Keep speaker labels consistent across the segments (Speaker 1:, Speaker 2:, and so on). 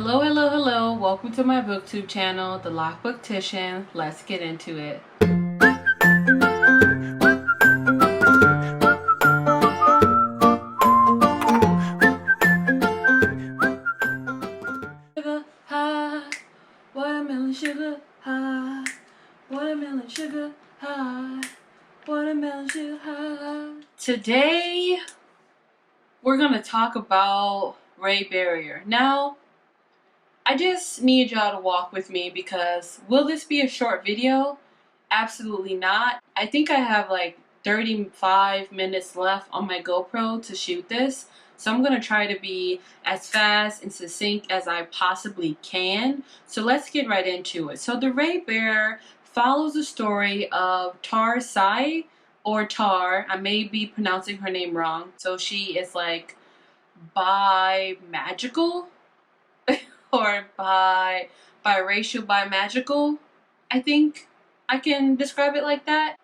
Speaker 1: Hello, hello, hello. Welcome to my booktube channel, The Loc'D. Let's get into it. Sugar high, watermelon sugar high, watermelon sugar high, watermelon sugar high. Today, we're going to talk about Raybearer. Now, I just need y'all to walk with me because will this be a short video? Absolutely not. I think I have like 35 minutes left on my GoPro to shoot this. So I'm going to try to be as fast and succinct as I possibly can. So let's get right into it. So the Raybearer follows the story of Patrisse or Tar. I may be pronouncing her name wrong. So she is like bi-magical or biracial, bi-magical. I think I can describe it like that.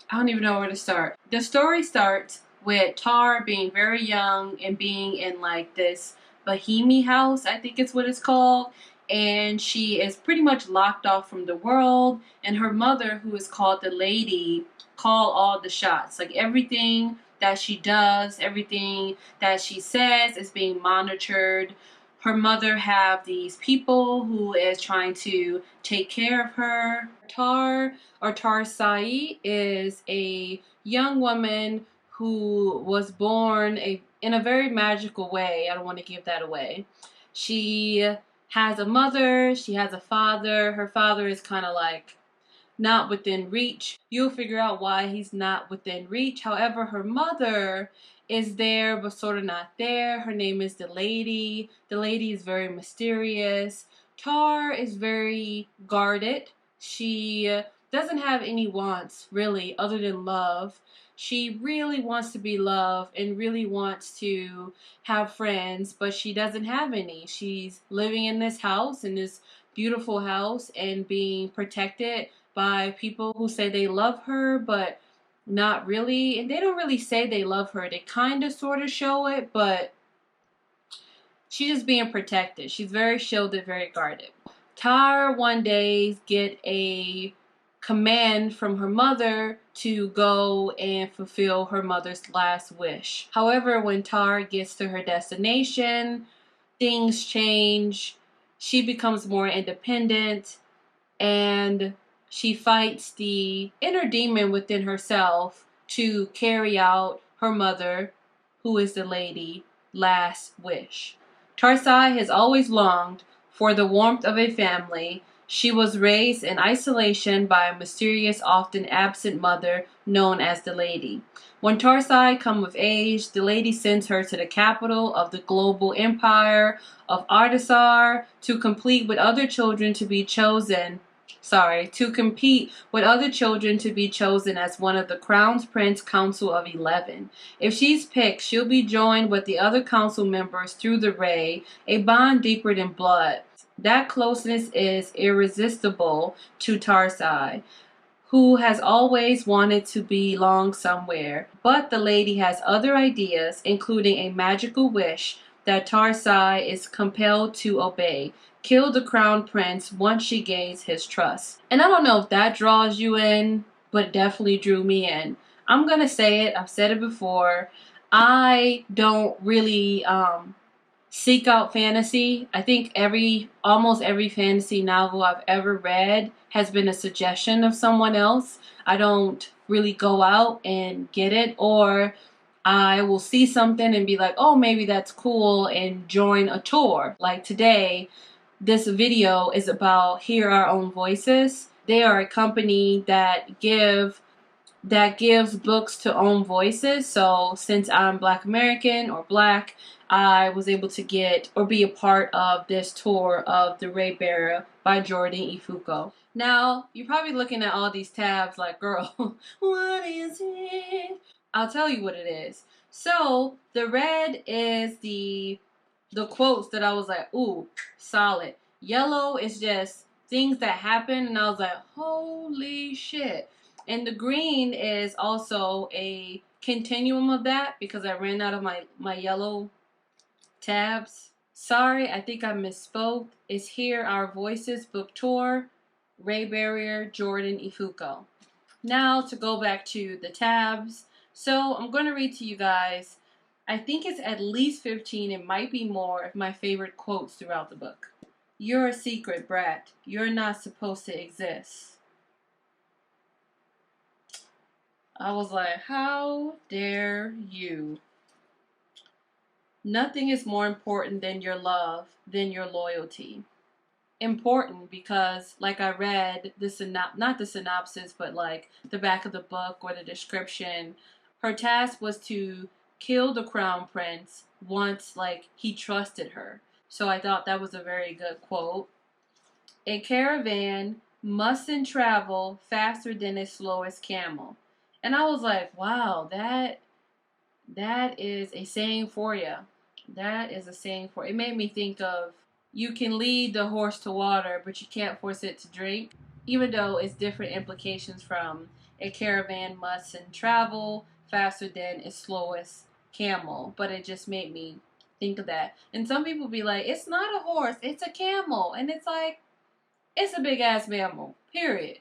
Speaker 1: I don't even know where to start. The story starts with Tar being very young and being in like this Bahimi house, I think it's what it's called. And she is pretty much locked off from the world. And her mother, who is called the lady, call all the shots. Like everything that she does, everything that she says is being monitored. Her mother have these people who is trying to take care of her. Tar or Patrisse is a young woman who was born in a very magical way. I don't want to give that away. She has a mother, she has a father. Her father is kind of like not within reach. You'll figure out why he's not within reach. However, her mother is there but sort of not there. Her name is the lady. The lady is very mysterious. Tar is very guarded. She doesn't have any wants really other than love. She really wants to be loved and really wants to have friends, but she doesn't have any. She's living in this house, in this beautiful house, and being protected by people who say they love her, but not really. And they don't really say they love her. They kind of sort of show it, but she's just being protected. She's very shielded, very guarded. Tar one day get a command from her mother to go and fulfill her mother's last wish. However, when Tar gets to her destination, things change. She becomes more independent and she fights the inner demon within herself to carry out her mother, who is the lady, last wish. Patrisse has always longed for the warmth of a family. She was raised in isolation by a mysterious, often absent mother known as the lady. When Patrisse comes of age, the lady sends her to the capital of the global empire of Ardasar to compete with other children to be chosen as one of the Crown's Prince Council of 11. If she's picked, she'll be joined with the other council members through the Ray, a bond deeper than blood. That closeness is irresistible to Patrisse, who has always wanted to belong somewhere. But the lady has other ideas, including a magical wish that Patrisse is compelled to obey. Kill the crown prince once she gains his trust. And I don't know if that draws you in, but definitely drew me in. I'm gonna say it, I've said it before. I don't really seek out fantasy. I think almost every fantasy novel I've ever read has been a suggestion of someone else. I don't really go out and get it, or I will see something and be like, oh, maybe that's cool, and join a tour. Like today, this video is about Hear Our Own Voices. They are a company that gives books to own voices. So since I'm Black American or Black, I was able to get or be a part of this tour of the Raybearer by Jordan Ifueko. Now, you're probably looking at all these tabs like, girl, what is it? I'll tell you what it is. So the red is the quotes that I was like, ooh, solid. Yellow is just things that happen, and I was like, holy shit. And the green is also a continuum of that because I ran out of my yellow tabs. Sorry, I think I misspoke. It's Here Our Voices book tour, Raybearer, Jordan Ifueko. Now to go back to the tabs. So I'm going to read to you guys, I think it's at least 15, it might be more, of my favorite quotes throughout the book. You're a secret, brat. You're not supposed to exist. I was like, how dare you? Nothing is more important than your love, than your loyalty. Important because, like I read not the synopsis, but like the back of the book or the description, her task was to kill the crown prince once like he trusted her. So I thought that was a very good quote. A caravan mustn't travel faster than its slowest camel. And I was like, wow, that is a saying for you. That is a saying for. It made me think of, you can lead the horse to water, but you can't force it to drink. Even though it's different implications from a caravan mustn't travel faster than its slowest camel. But it just made me think of that. And some people be like, it's not a horse, it's a camel. And it's like, it's a big ass mammal, period.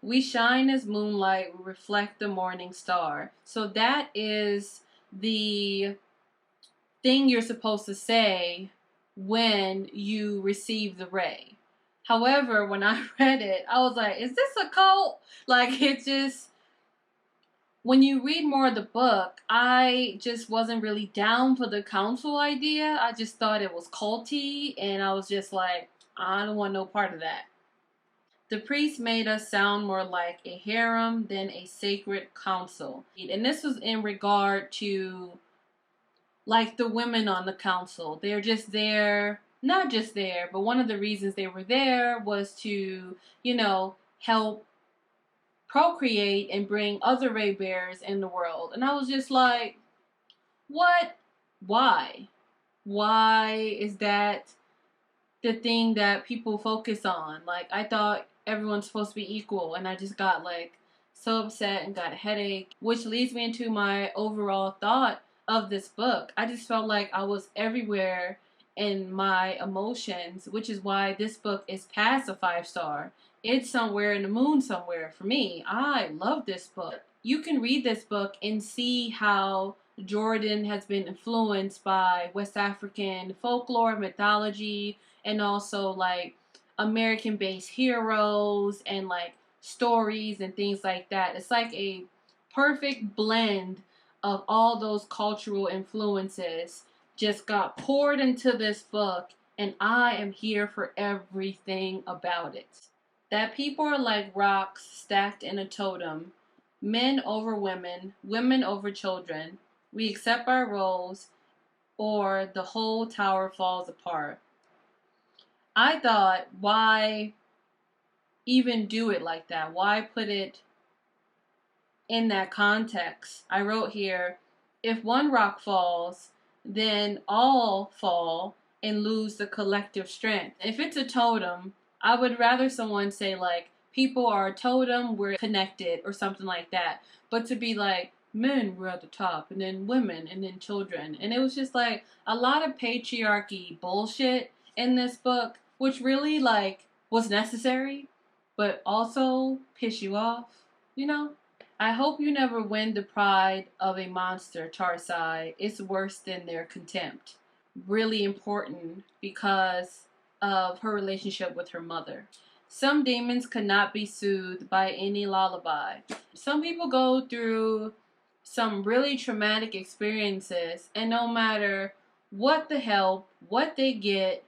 Speaker 1: We shine as moonlight, we reflect the morning star. So that is the thing you're supposed to say when you receive the ray. However, when I read it, I was like, is this a cult? Like, it just, when you read more of the book, I just wasn't really down for the council idea. I just thought it was culty, and I was just like, I don't want no part of that. The priest made us sound more like a harem than a sacred council. And this was in regard to like the women on the council. They're just there, not just there, but one of the reasons they were there was to, help procreate and bring other Raybearers in the world. And I was just like, what? Why? Why is that the thing that people focus on? Like, I thought everyone's supposed to be equal, and I just got like so upset and got a headache, which leads me into my overall thought of this book. I just felt like I was everywhere in my emotions, which is why this book is past a 5-star. It's somewhere in the moon somewhere for me. I love this book. You can read this book and see how Jordan has been influenced by West African folklore, mythology, and also like American-based heroes and like stories and things like that. It's like a perfect blend of all those cultural influences just got poured into this book, and I am here for everything about it. That people are like rocks stacked in a totem, men over women, women over children. We accept our roles, or the whole tower falls apart. I thought, why even do it like that? Why put it in that context? I wrote here, if one rock falls, then all fall and lose the collective strength. If it's a totem, I would rather someone say like, people are a totem, we're connected, or something like that. But to be like, men were at the top, and then women, and then children. And it was just like a lot of patriarchy bullshit in this book, which really like was necessary, but also piss you off, I hope you never win the pride of a monster, Tarsai. It's worse than their contempt. Really important because of her relationship with her mother. Some demons cannot be soothed by any lullaby. Some people go through some really traumatic experiences, and no matter what the help, what they get,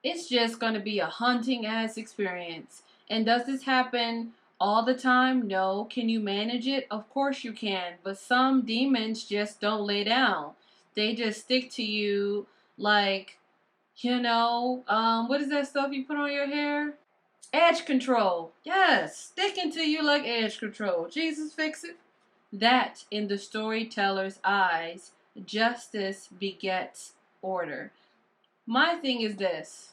Speaker 1: it's just going to be a haunting ass experience. And does this happen all the time? No. Can you manage it? Of course you can. But some demons just don't lay down. They just stick to you like, what is that stuff you put on your hair? Edge control. Yes, sticking to you like edge control. Jesus, fix it. That, in the storyteller's eyes, justice begets order. My thing is this.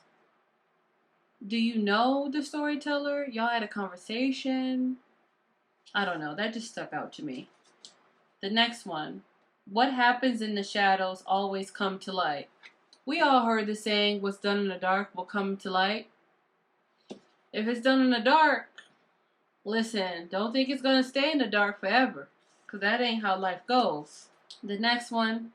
Speaker 1: Do you know the storyteller? Y'all had a conversation? I don't know. That just stuck out to me. The next one. What happens in the shadows always come to light. We all heard the saying, what's done in the dark will come to light. If it's done in the dark, listen, don't think it's going to stay in the dark forever, because that ain't how life goes. The next one,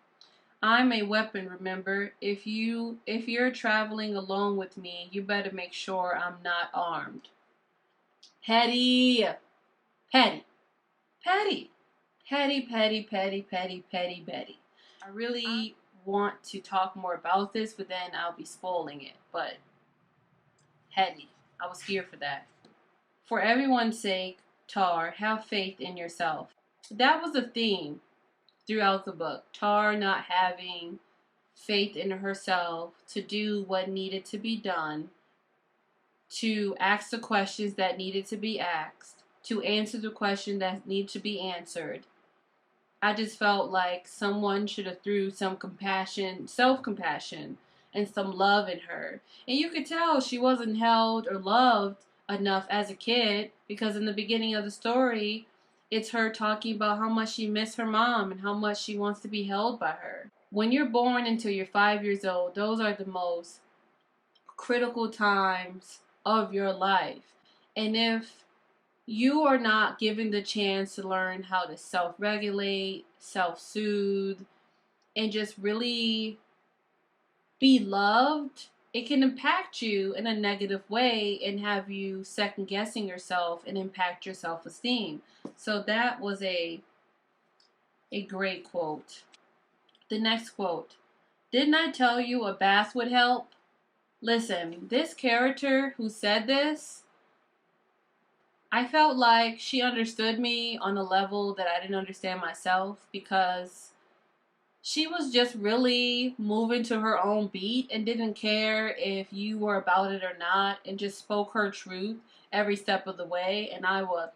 Speaker 1: I'm a weapon, remember. If you're traveling alone with me, you better make sure I'm not armed. Petty. Petty. Petty. Petty, petty, petty, petty, petty, petty. I really want to talk more about this, but then I'll be spoiling it. But petty. I was here for that. For everyone's sake, Tar, have faith in yourself. That was a theme throughout the book. Tar not having faith in herself to do what needed to be done, to ask the questions that needed to be asked, to answer the question that needed to be answered. I just felt like someone should have threw some compassion, self-compassion, and some love in her. And you could tell she wasn't held or loved enough as a kid, because in the beginning of the story, it's her talking about how much she missed her mom and how much she wants to be held by her. When you're born until you're 5 years old, those are the most critical times of your life. And if you are not given the chance to learn how to self-regulate, self-soothe, and just really be loved, it can impact you in a negative way and have you second-guessing yourself and impact your self-esteem. So that was a great quote. The next quote. Didn't I tell you a bath would help? Listen, this character who said this, I felt like she understood me on a level that I didn't understand myself, because she was just really moving to her own beat and didn't care if you were about it or not, and just spoke her truth every step of the way, and I was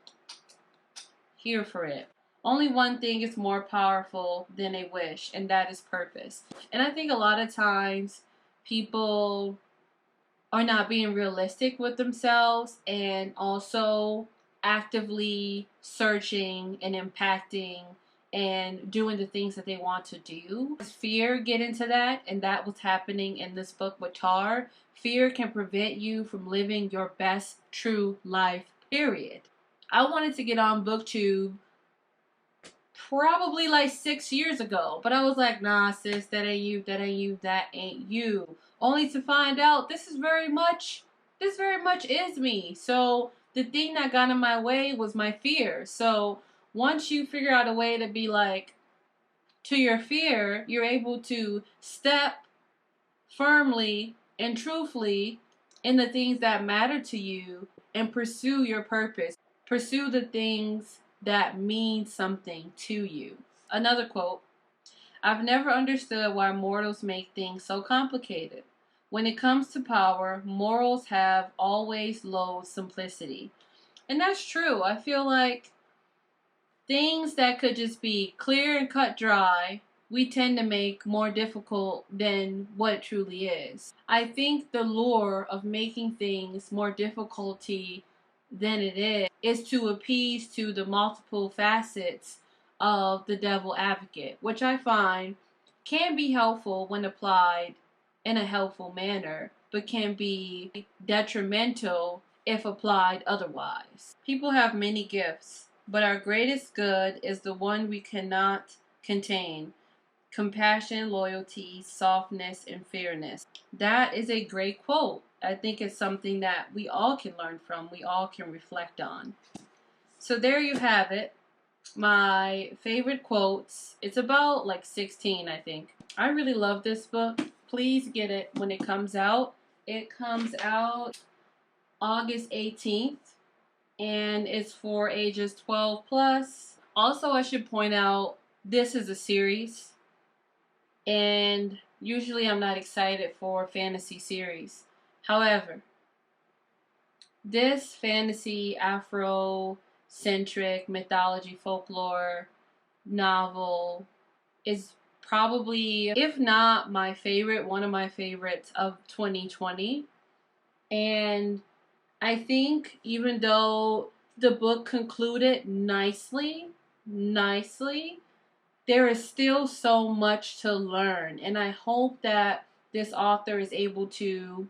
Speaker 1: here for it. Only one thing is more powerful than a wish, and that is purpose. And I think a lot of times people are not being realistic with themselves, and also actively searching and impacting and doing the things that they want to do. Fear get into that, and that was happening in this book with Tar. Fear can prevent you from living your best true life, period. I wanted to get on BookTube probably like 6 years ago, but I was like, nah sis, that ain't you, that ain't you, that ain't you. Only to find out this very much is me. So the thing that got in my way was my fear. So once you figure out a way to be like, to your fear, you're able to step firmly and truthfully in the things that matter to you and pursue your purpose. Pursue the things that mean something to you. Another quote. I've never understood why mortals make things so complicated. When it comes to power, mortals have always loathed simplicity. And that's true. I feel like things that could just be clear and cut dry, we tend to make more difficult than what it truly is. I think the lure of making things more difficulty than it is to appease to the multiple facets of the devil advocate, which I find can be helpful when applied in a helpful manner, but can be detrimental if applied otherwise. People have many gifts, but our greatest good is the one we cannot contain. Compassion, loyalty, softness, and fairness. That is a great quote. I think it's something that we all can learn from, we all can reflect on. So there you have it. My favorite quotes. It's about like 16, I think. I really love this book. Please get it when it comes out. It comes out August 18th. And it's for ages 12 plus. Also, I should point out, this is a series. And usually I'm not excited for fantasy series. However, this fantasy, Afro-centric, mythology, folklore novel is probably, if not my favorite, one of my favorites of 2020. And I think even though the book concluded nicely, there is still so much to learn. And I hope that this author is able to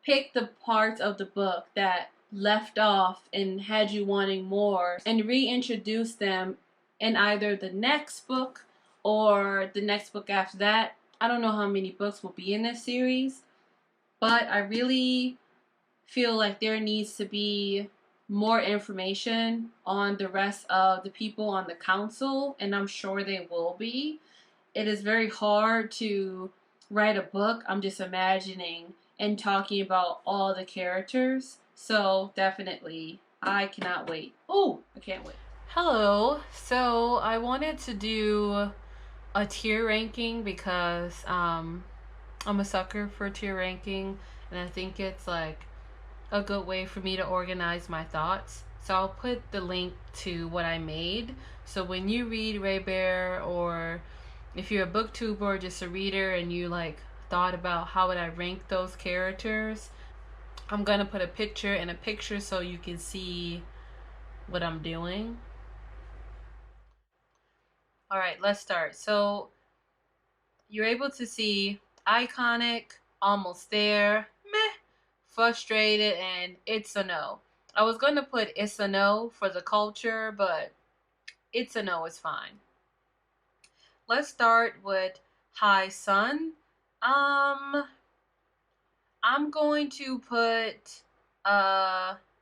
Speaker 1: pick the parts of the book that left off and had you wanting more and reintroduce them in either the next book or the next book after that. I don't know how many books will be in this series, but I really feel like there needs to be more information on the rest of the people on the council, and I'm sure they will be. It is very hard to write a book, I'm just imagining, and talking about all the characters. So definitely, I cannot wait. Oh, I can't wait. Hello. So I wanted to do a tier ranking because I'm a sucker for tier ranking, and I think it's like a good way for me to organize my thoughts. So I'll put the link to what I made. So when you read Raybearer, or if you're a booktuber or just a reader and you like thought about how would I rank those characters, I'm gonna put a picture and a picture so you can see what I'm doing. All right, let's start. So you're able to see iconic, almost there, meh, frustrated, and it's a no. I was going to put it's a no for the culture, but it's a no is fine. Let's start with High Sun. I'm going to put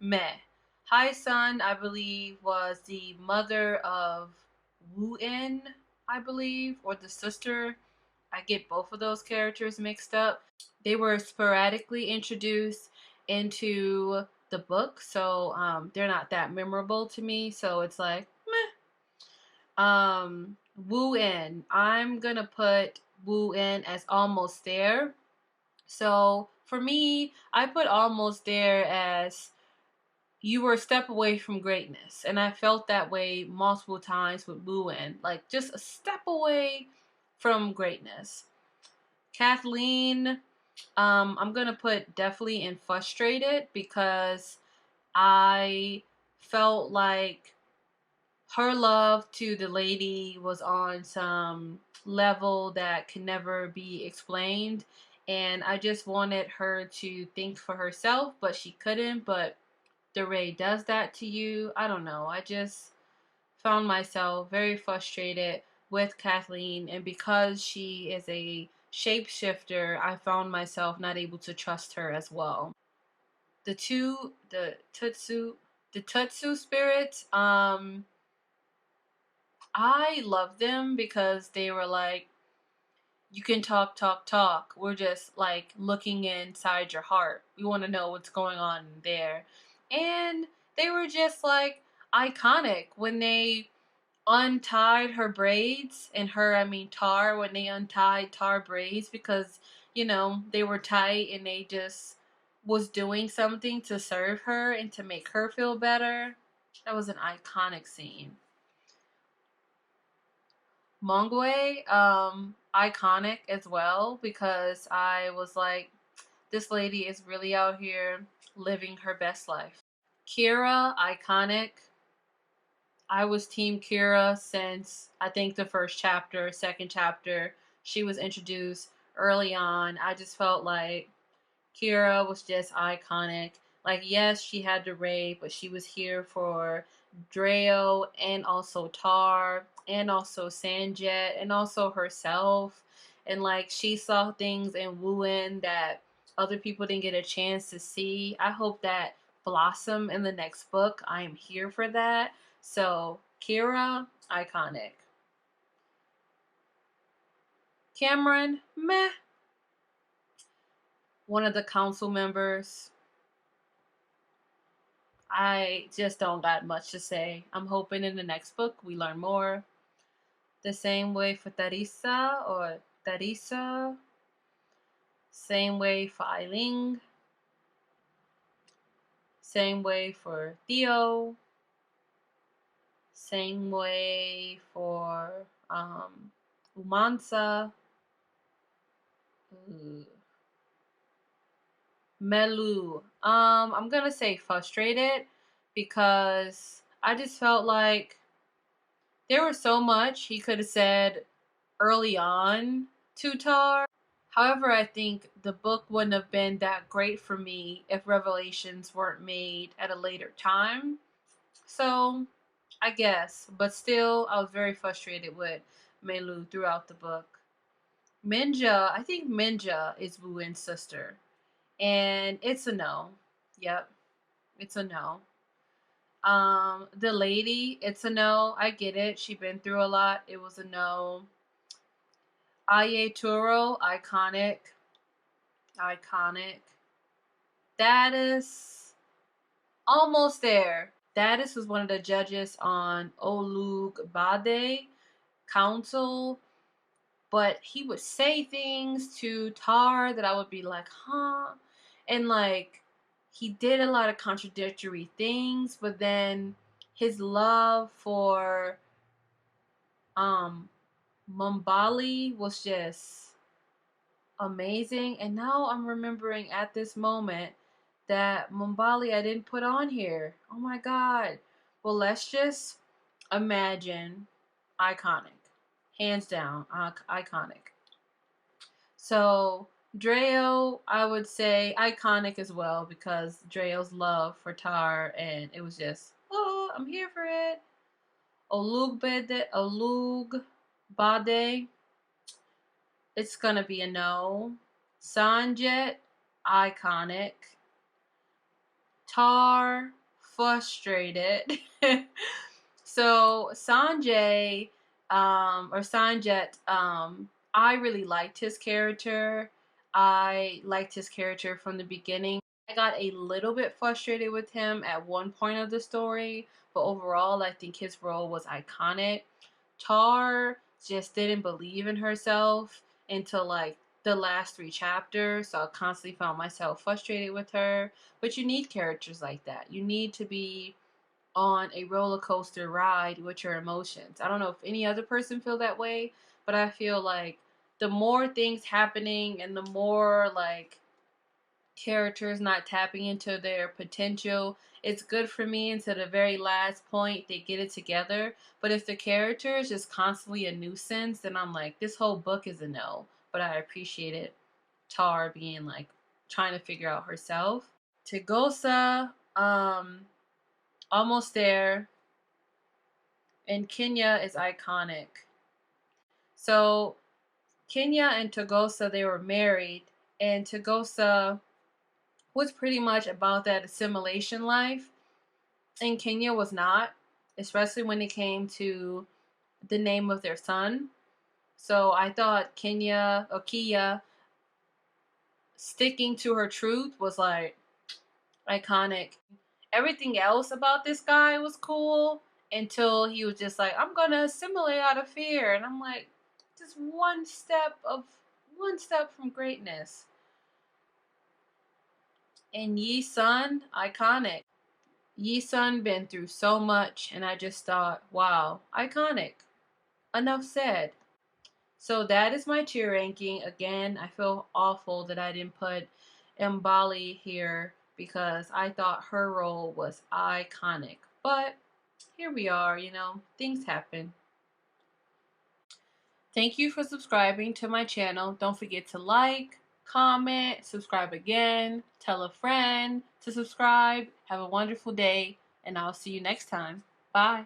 Speaker 1: meh. High Sun, I believe, was the mother of Wu-En, I believe, or the sister. I get both of those characters mixed up. They were sporadically introduced into the book, so they're not that memorable to me. So it's like meh. Wu-En. I'm gonna put Wu-En as almost there. So for me, I put almost there as you were a step away from greatness, and I felt that way multiple times with Wu-En, like just a step away from greatness. Kathleen, I'm gonna put definitely in frustrated because I felt like her love to the lady was on some level that can never be explained, and I just wanted her to think for herself, but she couldn't. But the Ray does that to you. I don't know. I just found myself very frustrated with Kathleen, and because she is a shapeshifter, I found myself not able to trust her as well. The Tutsu spirits, I love them because they were like, you can talk, talk, talk. We're just like looking inside your heart. We want to know what's going on there. And they were just like iconic when they untied her braids, and her, I mean Tar, when they untied Tar braids because, you know, they were tight and they just was doing something to serve her and to make her feel better. That was an iconic scene. Mongwe, iconic as well because I was like, this lady is really out here living her best life. Kira, iconic. I was Team Kira since I think the first chapter, second chapter. She was introduced early on. I just felt like Kira was just iconic. Like, yes, she had to raid, but she was here for Dreo and also Tar and also Sanjet and also herself. And like, she saw things in Wu-En that other people didn't get a chance to see. I hope that blossom in the next book. I am here for that. So, Kira, iconic. Cameron, meh. One of the council members. I just don't got much to say. I'm hoping in the next book we learn more. The same way for Teresa or Teresa. Same way for Eiling. Same way for Theo. Same way for Umansa. Melu. I'm gonna say frustrated because I just felt like there was so much he could have said early on to Tar. However, I think the book wouldn't have been that great for me if revelations weren't made at a later time. So, I guess. But still, I was very frustrated with Melu throughout the book. Minja, I think Minja is Wuin's sister. And it's a no. Yep, it's a no. The lady, it's a no. I get it. She been through a lot. It was a no. Aye Turo, iconic. Iconic. That almost there. Dadis was one of the judges on Olugbade Council, but he would say things to Tar that I would be like, huh? And like, he did a lot of contradictory things, but then his love for Mumbali was just amazing. And now I'm remembering at this moment that Mumbali I didn't put on here. Oh my god. Well, let's just imagine iconic. Hands down, iconic. So, Dreo, I would say iconic as well because Dreo's love for Tar, and it was just, oh, I'm here for it. Olugbade, it's gonna be a no. Sanjet, iconic. Tar, frustrated. So Sanjay, or Sanjet, I really liked his character. I liked his character from the beginning. I got a little bit frustrated with him at one point of the story, but overall, I think his role was iconic. Tar just didn't believe in herself until like the last 3 chapters, so I constantly found myself frustrated with her. But you need characters like that. You need to be on a roller coaster ride with your emotions. I don't know if any other person feel that way, but I feel like the more things happening and the more like characters not tapping into their potential, it's good for me until the very last point they get it together. But if the character is just constantly a nuisance, then I'm like, this whole book is a no. But I appreciated Tar being like trying to figure out herself. Tagosa, almost there. And Kenya is iconic. So Kenya and Tagosa, they were married, and Tagosa was pretty much about that assimilation life, and Kenya was not, especially when it came to the name of their son. So I thought Kia sticking to her truth was like iconic. Everything else about this guy was cool until he was just like, I'm gonna assimilate out of fear. And I'm like, just one step from greatness. And Yi Sun, iconic. Yi Sun been through so much, and I just thought, wow, iconic. Enough said. So that is my tier ranking. Again, I feel awful that I didn't put Mbali here because I thought her role was iconic. But here we are, things happen. Thank you for subscribing to my channel. Don't forget to like, comment, subscribe again, tell a friend to subscribe. Have a wonderful day, and I'll see you next time. Bye.